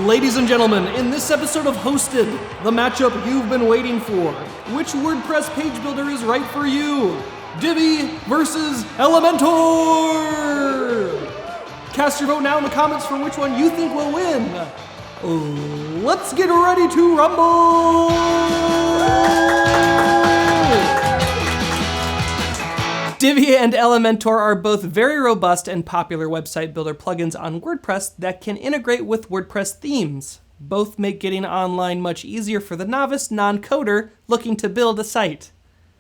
Ladies and gentlemen, in this episode of Hosted, the matchup you've been waiting for. Which WordPress page builder is right for you? Divi versus Elementor! Cast your vote now in the comments for which one you think will win. Let's get ready to rumble! Divi and Elementor are both very robust and popular website builder plugins on WordPress that can integrate with WordPress themes. Both make getting online much easier for the novice non-coder looking to build a site.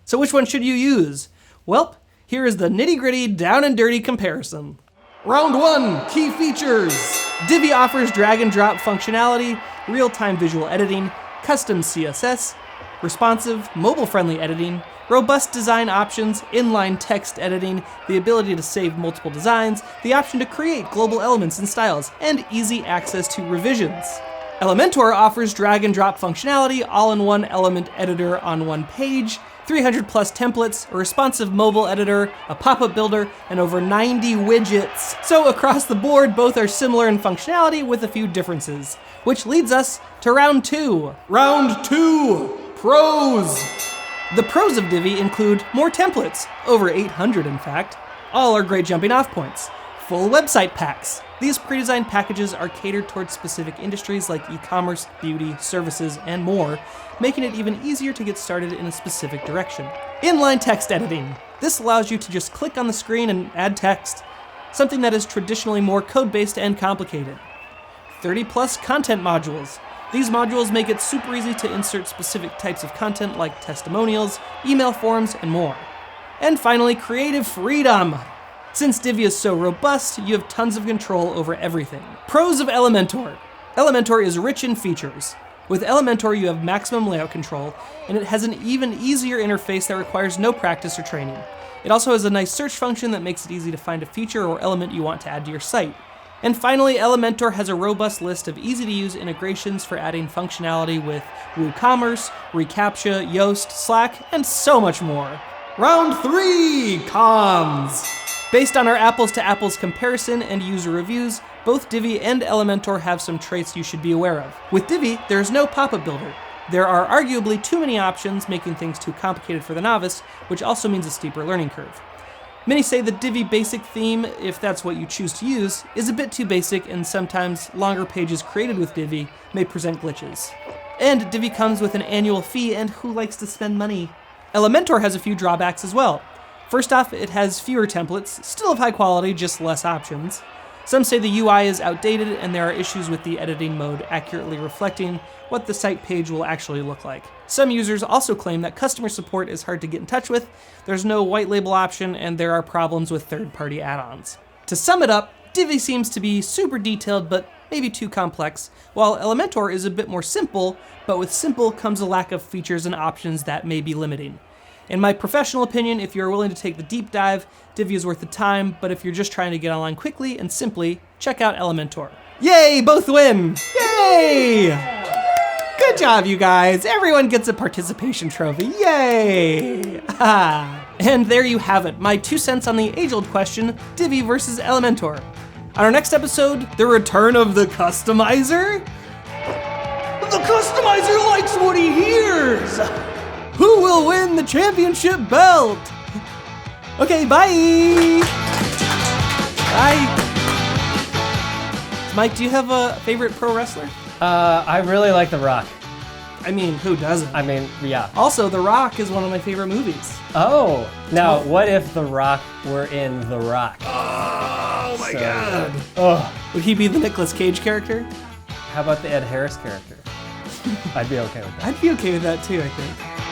So which one should you use? Well, here is the nitty-gritty, down-and-dirty comparison. Round 1, key features. Divi offers drag-and-drop functionality, real-time visual editing, custom CSS, responsive, mobile-friendly editing, robust design options, inline text editing, the ability to save multiple designs, the option to create global elements and styles, and easy access to revisions. Elementor offers drag-and-drop functionality, all-in-one element editor on one page, 300 plus templates, a responsive mobile editor, a pop-up builder, and over 90 widgets. So across the board, both are similar in functionality with a few differences. Which leads us to round 2. Round 2, pros. The pros of Divi include more templates, over 800 in fact. All are great jumping off points. Full website packs. These pre-designed packages are catered towards specific industries like e-commerce, beauty, services, and more, making it even easier to get started in a specific direction. Inline text editing. This allows you to just click on the screen and add text, something that is traditionally more code-based and complicated. 30 plus content modules. These modules make it super easy to insert specific types of content like testimonials, email forms, and more. And finally, creative freedom. Since Divi is so robust, you have tons of control over everything. Pros of Elementor. Elementor is rich in features. With Elementor, you have maximum layout control, and it has an even easier interface that requires no practice or training. It also has a nice search function that makes it easy to find a feature or element you want to add to your site. And finally, Elementor has a robust list of easy-to-use integrations for adding functionality with WooCommerce, reCAPTCHA, Yoast, Slack, and so much more. Round 3, cons. Based on our apples-to-apples comparison and user reviews, both Divi and Elementor have some traits you should be aware of. With Divi, there is no pop-up builder. There are arguably too many options, making things too complicated for the novice, which also means a steeper learning curve. Many say the Divi basic theme, if that's what you choose to use, is a bit too basic, and sometimes longer pages created with Divi may present glitches. And Divi comes with an annual fee, and who likes to spend money? Elementor has a few drawbacks as well. First off, it has fewer templates, still of high quality, just less options. Some say the UI is outdated and there are issues with the editing mode accurately reflecting what the site page will actually look like. Some users also claim that customer support is hard to get in touch with, there's no white label option, and there are problems with third-party add-ons. To sum it up, Divi seems to be super detailed but maybe too complex, while Elementor is a bit more simple, but with simple comes a lack of features and options that may be limiting. In my professional opinion, if you're willing to take the deep dive, Divi is worth the time, but if you're just trying to get online quickly and simply, check out Elementor. Yay, both win! Yay! Good job, you guys. Everyone gets a participation trophy. Yay! And there you have it, my 2 cents on the age-old question, Divi versus Elementor. On our next episode, the return of the customizer? The customizer likes what he hears! Who will win the championship belt? Okay, bye! Bye! Mike, do you have a favorite pro wrestler? I really like The Rock. I mean, who doesn't? I mean, yeah. Also, The Rock is one of my favorite movies. Oh, now what if The Rock were in The Rock? Oh my So god. good. Oh, Would he be the Nicolas Cage character? how about the Ed Harris character? I'd be okay with that. I'd be okay with that too, I think.